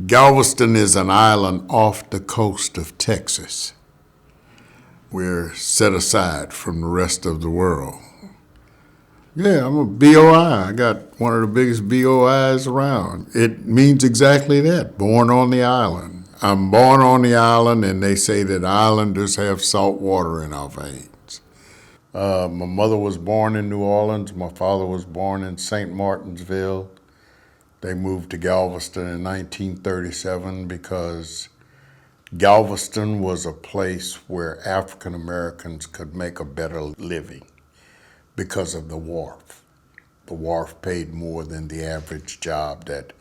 Galveston is an island off the coast of Texas. We're set aside from the rest of the world. Yeah, I'm a BOI. I got one of the biggest BOIs around. It means exactly that, born on the island. I'm born on the island, and they say that islanders have salt water in our veins. My mother was born in New Orleans. My father was born in St. Martinsville. They moved to Galveston in 1937 because Galveston was a place where African Americans could make a better living because of the wharf. The wharf paid more than the average job that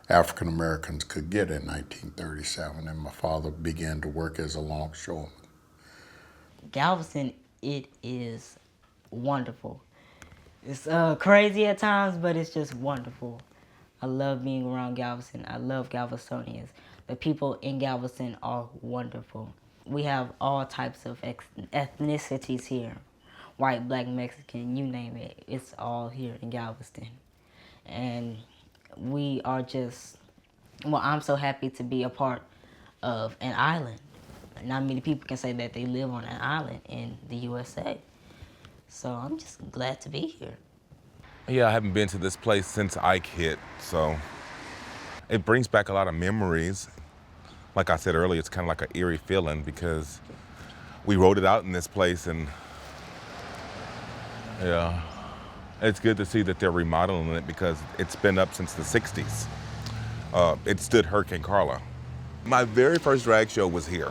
African Americans could get in 1937, and my father began to work as a longshoreman. Galveston, it is wonderful. It's crazy at times, but it's just wonderful. I love being around Galveston. I love Galvestonians. The people in Galveston are wonderful. We have all types of ethnicities here. White, black, Mexican, you name it. It's all here in Galveston. And we are just, well, I'm so happy to be a part of an island. Not many people can say that they live on an island in the USA. So I'm just glad to be here. Yeah, I haven't been to this place since Ike hit, so it brings back a lot of memories. Like I said earlier, it's kind of like an eerie feeling because we wrote it out in this place, and yeah, it's good to see that they're remodeling it because it's been up since the 60s. It stood Hurricane Carla. My very first drag show was here.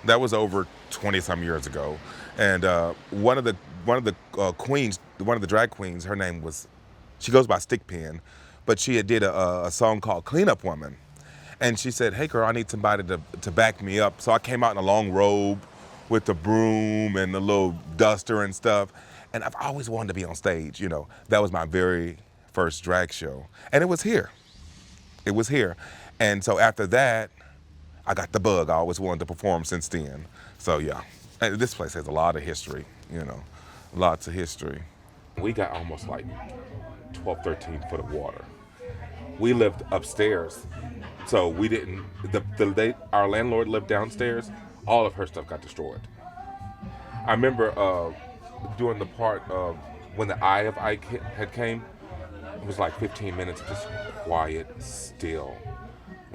That was over 20-some years ago, and one of the queens, one of the drag queens, her name was, she goes by Stickpin, but she had did a song called Cleanup Woman, and she said, "Hey girl, I need somebody to back me up." So I came out in a long robe with the broom and the little duster and stuff, and I've always wanted to be on stage. You know, that was my very first drag show, and it was here. It was here, and so after that, I got the bug. I always wanted to perform since then. So yeah, and this place has a lot of history, you know, lots of history. We got almost like 12, 13 foot of water. We lived upstairs, so we didn't, our landlord lived downstairs, all of her stuff got destroyed. I remember doing the part of when the Eye of Ike had came, it was like 15 minutes, just quiet, still.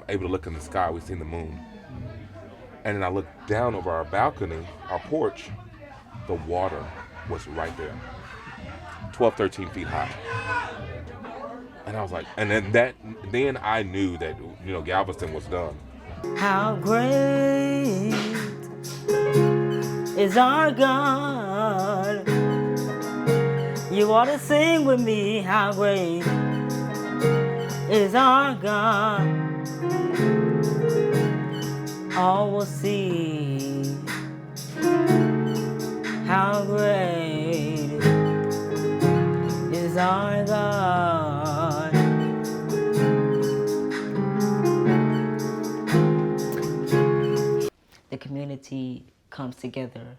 Able to look in the sky, we seen the moon. And then I looked down over our balcony, our porch, the water was right there. 12, 13 feet high. And I was like, and then I knew that, you know, Galveston was done. How great is our God. You ought to sing with me, how great is our God. All will see how great is our God. The community comes together,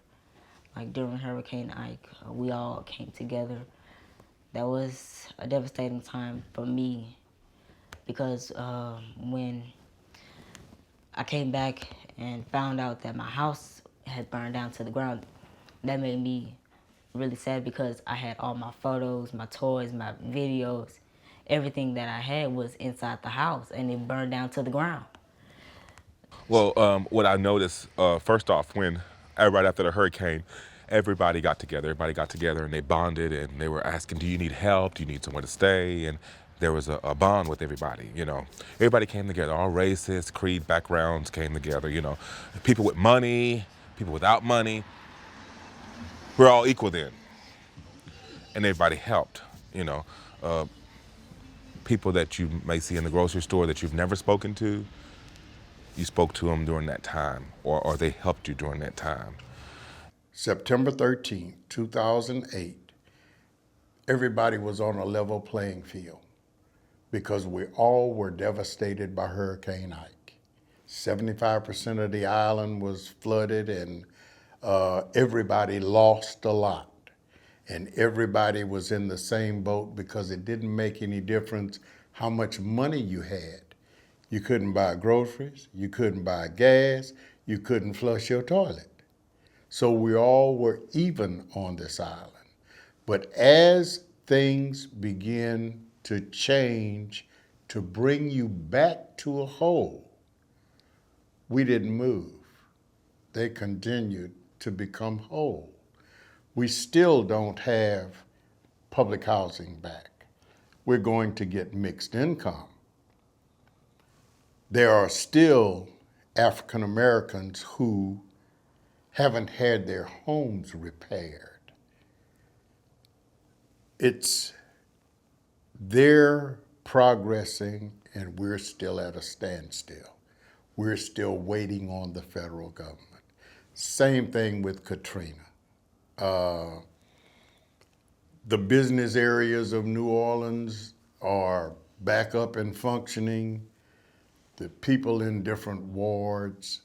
like during Hurricane Ike, we all came together. That was a devastating time for me because when I came back and found out that my house had burned down to the ground, that made me really sad because I had all my photos, my toys, my videos, everything that I had was inside the house and it burned down to the ground. Well, what I noticed, first off, when right after the hurricane, everybody got together and they bonded and they were asking, do you need help? Do you need somewhere to stay? And there was a bond with everybody, you know. Everybody came together, all races, creed, backgrounds came together, you know. People with money, people without money. We're all equal then. And everybody helped, you know. People that you may see in the grocery store that you've never spoken to, you spoke to them during that time, or they helped you during that time. September 13, 2008, everybody was on a level playing field because we all were devastated by Hurricane Ike. 75% of the island was flooded and everybody lost a lot. And everybody was in the same boat because it didn't make any difference how much money you had. You couldn't buy groceries, you couldn't buy gas, you couldn't flush your toilet. So we all were even on this island. But as things begin to change to bring you back to a whole, we didn't move. They continued to become whole. We still don't have public housing back. We're going to get mixed income. There are still African Americans who haven't had their homes repaired. They're progressing and we're still at a standstill. We're still waiting on the federal government. Same thing with Katrina. The business areas of New Orleans are back up and functioning. The people in different wards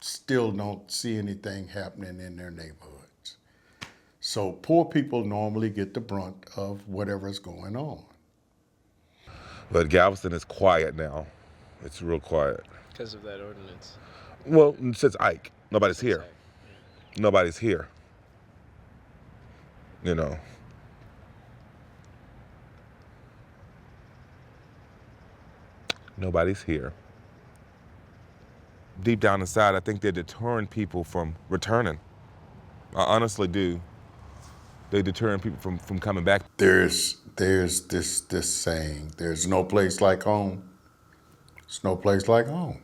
still don't see anything happening in their neighborhoods. So poor people normally get the brunt of whatever's going on. But Galveston is quiet now. It's real quiet. Because of that ordinance. Well, since Ike, nobody's here. Ike, Nobody's here. You know. Nobody's here. Deep down inside, I think they're deterring people from returning. I honestly do. They're deterring people from coming back. There's this saying, there's no place like home. It's no place like home.